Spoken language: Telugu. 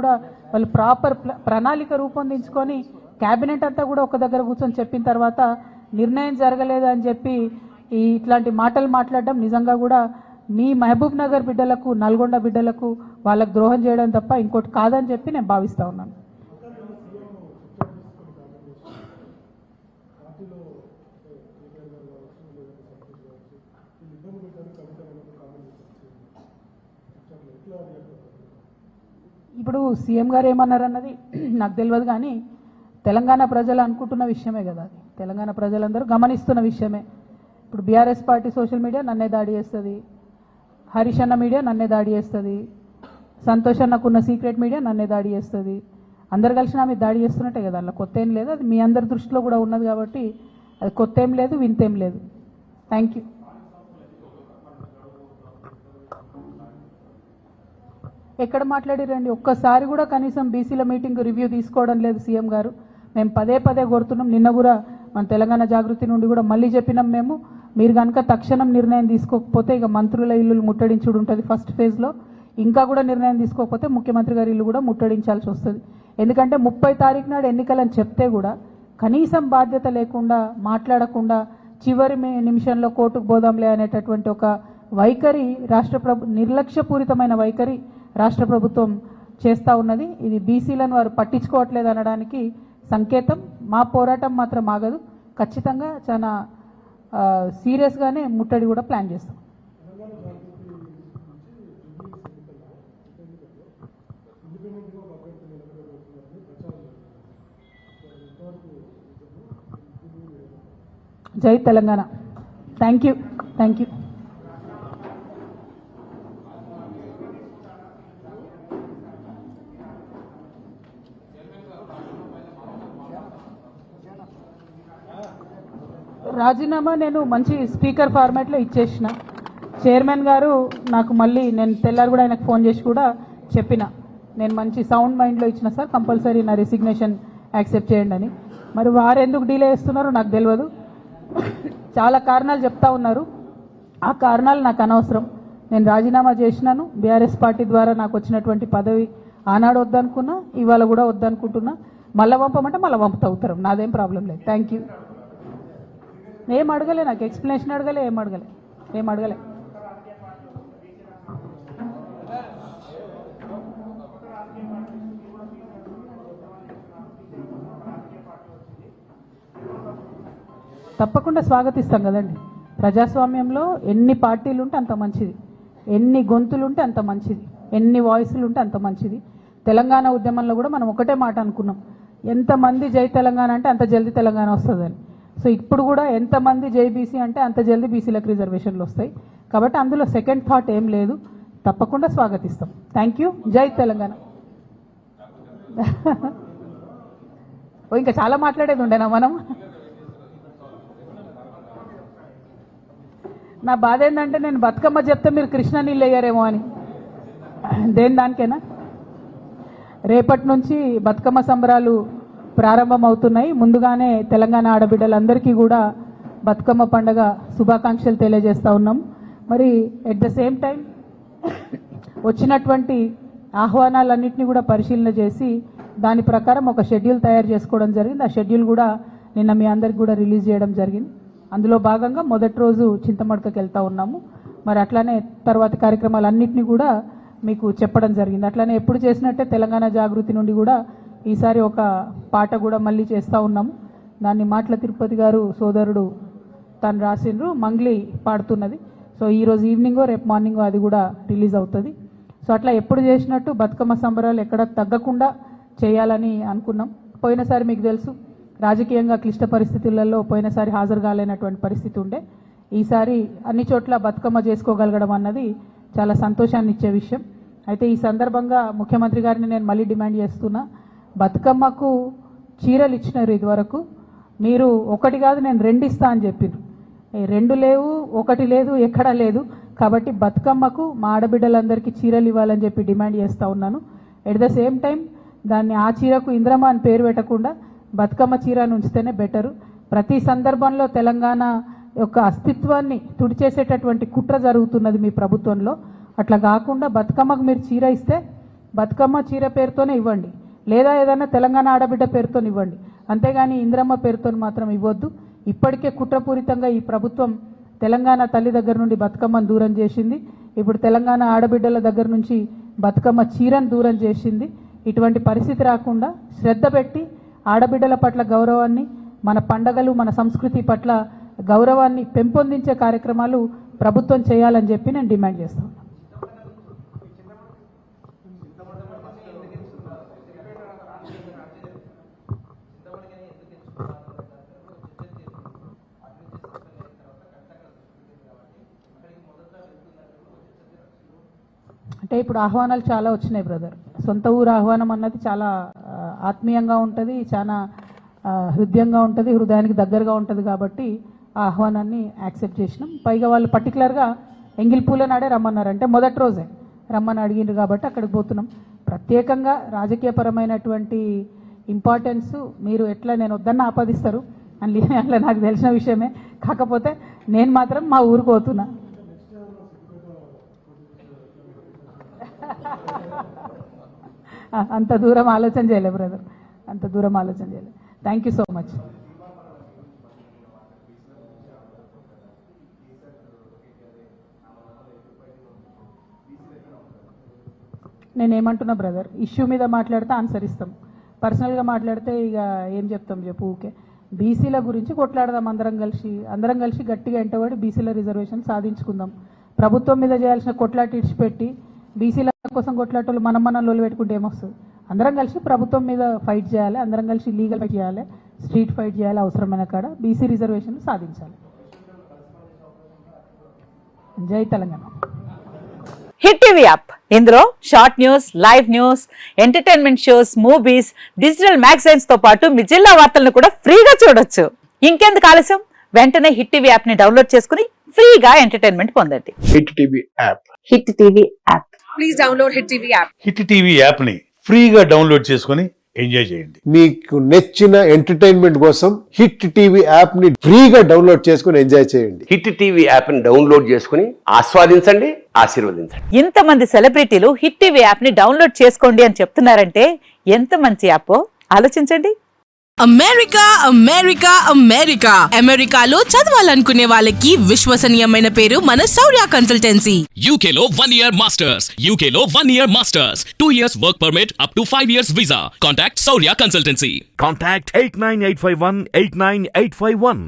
కూడా వాళ్ళు ప్రాపర్ ప్రణాళిక రూపొందించుకొని క్యాబినెట్ అంతా కూడా ఒక దగ్గర కూర్చొని చెప్పిన తర్వాత నిర్ణయం జరగలేదు అని చెప్పి ఇట్లాంటి మాటలు మాట్లాడడం నిజంగా కూడా మీ మహబూబ్ నగర్ బిడ్డలకు, నల్గొండ బిడ్డలకు వాళ్ళకు ద్రోహం చేయడం తప్ప ఇంకోటి కాదని చెప్పి నేను భావిస్తా ఉన్నాను. ఇప్పుడు సీఎం గారు ఏమన్నారన్నది నాకు తెలియదు, కానీ తెలంగాణ ప్రజలు అనుకుంటున్న విషయమే కదా, అది తెలంగాణ ప్రజలందరూ గమనిస్తున్న విషయమే. ఇప్పుడు బీఆర్ఎస్ పార్టీ సోషల్ మీడియా నన్నే దాడి చేస్తుంది, హరీష్ అన్న మీడియా నన్నే దాడి చేస్తుంది, సంతోష్ అన్నకున్న సీక్రెట్ మీడియా నన్నే దాడి చేస్తుంది. అందరు కలిసి నా మీద దాడి చేస్తున్నట్టే కదా, అలా కొత్త ఏం లేదు, అది మీ అందరి దృష్టిలో కూడా ఉన్నది కాబట్టి అది కొత్త ఏం లేదు, వింతేం లేదు. Thank you. ఎక్కడ మాట్లాడిరండి? ఒక్కసారి కూడా కనీసం బీసీల మీటింగ్ రివ్యూ తీసుకోవడం లేదు సీఎం గారు. మేము పదే పదే కోరుతున్నాం. నిన్న కూడా మన తెలంగాణ జాగృతి నుండి కూడా మళ్ళీ చెప్పినాం మేము, మీరు కనుక తక్షణం నిర్ణయం తీసుకోకపోతే ఇక మంత్రుల ఇల్లు ముట్టడించుడు ఉంటుంది ఫస్ట్ ఫేజ్లో. ఇంకా కూడా నిర్ణయం తీసుకోకపోతే ముఖ్యమంత్రి గారి ఇల్లు కూడా ముట్టడించాల్సి వస్తుంది. ఎందుకంటే 30 తారీఖు నాడు ఎన్నికలని చెప్తే కూడా కనీసం బాధ్యత లేకుండా, మాట్లాడకుండా చివరి నిమిషంలో కోర్టుకు పోదాంలే అనేటటువంటి ఒక వైఖరి నిర్లక్ష్యపూరితమైన వైఖరి రాష్ట్ర ప్రభుత్వం చేస్తూ ఉన్నది. ఇది బీసీలను వారు పట్టించుకోవట్లేదు అనడానికి సంకేతం. మా పోరాటం మాత్రం ఆగదు, ఖచ్చితంగా చాలా సీరియస్గానే ముట్టడి కూడా ప్లాన్ చేస్తాం. జై Telangana. Thank you, thank you. రాజీనామా నేను మంచి స్పీకర్ ఫార్మాట్లో ఇచ్చేసిన. చైర్మన్ గారు నాకు మళ్ళీ నేను తెల్లారు కూడా ఆయనకు ఫోన్ చేసి కూడా చెప్పిన, నేను మంచి సౌండ్ మైండ్లో ఇచ్చిన సార్, కంపల్సరీ నా రెసిగ్నేషన్ యాక్సెప్ట్ చేయండి అని. మరి వారు ఎందుకు డిలే చేస్తున్నారో నాకు తెలియదు. చాలా కారణాలు చెప్తా ఉన్నారు, ఆ కారణాలు నాకు అనవసరం. నేను రాజీనామా చేసినాను. బీఆర్ఎస్ పార్టీ ద్వారా నాకు వచ్చినటువంటి పదవి ఆనాడు వద్దనుకున్నా, ఇవాళ కూడా వద్దనుకుంటున్నా. మళ్ళీ పంపమంటే మళ్ళీ పంపుతా ఉత్తరం, నాదేం ప్రాబ్లం లేదు. Thank you. ఏం అడగలే, నాకు ఎక్స్ప్లెనేషన్ అడగలే, ఏం అడగలే. తప్పకుండా స్వాగతిస్తాం కదండి. ప్రజాస్వామ్యంలో ఎన్ని పార్టీలు ఉంటే అంత మంచిది, ఎన్ని గొంతులు ఉంటే అంత మంచిది, ఎన్ని వాయిస్లు ఉంటే అంత మంచిది. తెలంగాణ ఉద్యమంలో కూడా మనం ఒకటే మాట అనుకున్నాం, ఎంతమంది జై తెలంగాణ అంటే అంత జల్దీ తెలంగాణ వస్తుందని. సో ఇప్పుడు కూడా ఎంతమంది జై బీసీ అంటే అంత జల్దీ బీసీలకు రిజర్వేషన్లు వస్తాయి. కాబట్టి అందులో సెకండ్ థాట్ ఏం లేదు, తప్పకుండా స్వాగతిస్తాం. Thank you. జై తెలంగాణ. ఇంకా చాలా మాట్లాడేది ఉండేనా మనం? నా బాధ ఏంటంటే నేను బతుకమ్మ చెప్తే మీరు కృష్ణ నీళ్ళు వేయరేమో అని. దానికేనా? రేపటి నుంచి బతుకమ్మ సంబరాలు ప్రారంభం అవుతున్నాయి. ముందుగానే తెలంగాణ ఆడబిడ్డలందరికీ కూడా బతుకమ్మ పండుగ శుభాకాంక్షలు తెలియజేస్తూ ఉన్నాం. మరి ఎట్ ద సేమ్ టైం వచ్చినటువంటి ఆహ్వానాలన్నింటినీ కూడా పరిశీలన చేసి దాని ప్రకారం ఒక షెడ్యూల్ తయారు చేసుకోవడం జరిగింది. ఆ షెడ్యూల్ కూడా నిన్న మీ అందరికి కూడా రిలీజ్ చేయడం జరిగింది. అందులో భాగంగా మొదటి రోజు చింతమడకకి వెళ్తూ ఉన్నాము. మరి అట్లానే తర్వాత కార్యక్రమాలన్నింటినీ కూడా మీకు చెప్పడం జరిగింది. అట్లానే ఎప్పుడు చేసినట్టే తెలంగాణ జాగృతి నుండి కూడా ఈసారి ఒక పాట కూడా మళ్ళీ చేస్తూ ఉన్నాము. దాన్ని మాటల తిరుపతి గారు సోదరుడు తను రాసిండ్రు, మంగ్లీ పాడుతున్నది. సో ఈరోజు ఈవినింగో రేపు మార్నింగో అది కూడా రిలీజ్ అవుతుంది. సో అట్లా ఎప్పుడు చేసినట్టు బతుకమ్మ సంబరాలు ఎక్కడ తగ్గకుండా చేయాలని అనుకున్నాం. పోయినసారి మీకు తెలుసు, రాజకీయంగా క్లిష్ట పరిస్థితులలో పోయినసారి హాజరు కాలేనటువంటి పరిస్థితి ఉండే. ఈసారి అన్ని చోట్ల బతుకమ్మ చేసుకోగలగడం అన్నది చాలా సంతోషాన్ని ఇచ్చే విషయం. అయితే ఈ సందర్భంగా ముఖ్యమంత్రి గారిని నేను మళ్ళీ డిమాండ్ చేస్తున్నా, బతుకమ్మకు చీరలు ఇచ్చినారు ఇదివరకు, మీరు ఒకటి కాదు నేను 2 ఇస్తా అని చెప్పారు. 2 లేవు, 1 లేదు, ఎక్కడా లేదు. కాబట్టి బతుకమ్మకు మా ఆడబిడ్డలందరికీ చీరలు ఇవ్వాలని చెప్పి డిమాండ్ చేస్తూ ఉన్నాను. ఎట్ ద సేమ్ టైం దాన్ని ఆ చీరకు ఇంద్రమ్మ అని పేరు పెట్టకుండా బతుకమ్మ చీరను ఉంచితేనే బెటరు. ప్రతి సందర్భంలో తెలంగాణ యొక్క అస్తిత్వాన్ని తుడిచేసేటటువంటి కుట్ర జరుగుతున్నది మీ ప్రభుత్వంలో. అట్లా కాకుండా బతుకమ్మకు మీరు చీర ఇస్తే బతుకమ్మ చీర పేరుతోనే ఇవ్వండి, లేదా ఏదైనా తెలంగాణ ఆడబిడ్డ పేరుతో ఇవ్వండి, అంతేగాని ఇంద్రమ్మ పేరుతో మాత్రం ఇవ్వద్దు. ఇప్పటికే కుట్రపూరితంగా ఈ ప్రభుత్వం తెలంగాణ తల్లి దగ్గర నుండి బతుకమ్మను దూరం చేసింది. ఇప్పుడు తెలంగాణ ఆడబిడ్డల దగ్గర నుంచి బతుకమ్మ చీరను దూరం చేసింది. ఇటువంటి పరిస్థితి రాకుండా శ్రద్ధ పెట్టి ఆడబిడ్డల పట్ల గౌరవాన్ని, మన పండగలు, మన సంస్కృతి పట్ల గౌరవాన్ని పెంపొందించే కార్యక్రమాలు ప్రభుత్వం చేయాలని చెప్పి నేను డిమాండ్ చేస్తాను. అంటే ఇప్పుడు ఆహ్వానాలు చాలా వచ్చినాయి బ్రదర్. సొంత ఊరు ఆహ్వానం అన్నది చాలా ఆత్మీయంగా ఉంటుంది, చాలా హృదయంగా ఉంటుంది, హృదయానికి దగ్గరగా ఉంటుంది. కాబట్టి ఆ ఆహ్వానాన్ని యాక్సెప్ట్ చేసినాం. పైగా వాళ్ళు పర్టికులర్గా ఎంగిల్పూల నాడే రమ్మన్నారు, అంటే మొదటి రోజే రమ్మని అడిగిండ్రు కాబట్టి అక్కడికి పోతున్నాం. ప్రత్యేకంగా రాజకీయపరమైనటువంటి ఇంపార్టెన్స్ మీరు ఎట్లా నేను వద్దన్న ఆపాదిస్తారు అని అట్లా నాకు తెలిసిన విషయమే. కాకపోతే నేను మాత్రం మా ఊరికి పోతున్నా. అంత దూరం ఆలోచన చేయలే బ్రదర్, అంత దూరం ఆలోచన చేయలే. Thank you so much. నేనేమంటున్నా బ్రదర్, ఇష్యూ మీద మాట్లాడితే ఆన్సర్ ఇస్తాం, పర్సనల్గా మాట్లాడితే ఇక ఏం చెప్తాం చెప్పు. ఊకే బీసీల గురించి కొట్లాడదాం, అందరం కలిసి గట్టిగా ఎంటబడి బీసీల రిజర్వేషన్ సాధించుకుందాం. ప్రభుత్వం మీద చేయాల్సిన కొట్లాట ఇడిచిపెట్టి బీసీల కోసం కొట్లాటలు మనం లోలు పెట్టుకుంటే ఏమొస్తుంది? అందరం కలిసి ప్రభుత్వం మీద ఫైట్ చేయాలి, అందరం కలిసి లీగల్ ఫైట్ చేయాలి, స్ట్రీట్ ఫైట్ చేయాలి, అవసరమైన కాడ బీసీ రిజర్వేషన్ సాధించాలి. జై తెలంగాణ. హిట్ టీవీ యాప్, ఇందులో short news, live news, entertainment shows, movies, digital magazines తో పాటు మీ జిల్లా వార్తలను కూడా ఫ్రీగా చూడొచ్చు. ఇంకెందుకు ఆలస్యం, వెంటనే హిట్ టీవీ యాప్ ని డౌన్లోడ్ చేసుకుని ఫ్రీగా ఎంటర్టైన్మెంట్ పొందండి. Hit TV app, hit TV app, please download hit TV app. Hit TV app ని ఫ్రీగా డౌన్లోడ్ చేసుకుని ఎంజాయ్ చేయండి. మీకు నచ్చిన ఎంటర్టైన్మెంట్ కోసం హిట్ టీవీ యాప్ ని ఫ్రీగా డౌన్లోడ్ చేసుకుని ఎంజాయ్ చేయండి. హిట్ టీవీ యాప్ ని డౌన్లోడ్ చేసుకుని ఆస్వాదించండి, ఆశీర్వదించండి. ఇంతమంది సెలబ్రిటీలు హిట్ టీవీ యాప్ ని డౌన్లోడ్ చేసుకోండి అని చెప్తున్నారంటే ఎంత మంచి యాప్ ఆలోచించండి. అమెరికా అమెరికా అమెరికా అమెరికాలో చదవాలనుకునే వాళ్ళకి విశ్వసనీయమైన పేరు మన శౌర్య కన్సల్టెన్సీ. UK లో 1 year masters, UK లో 1 year masters, 2 years work permit up to 5 years visa. Contact Saurya Consultancy. Contact 89851 89851.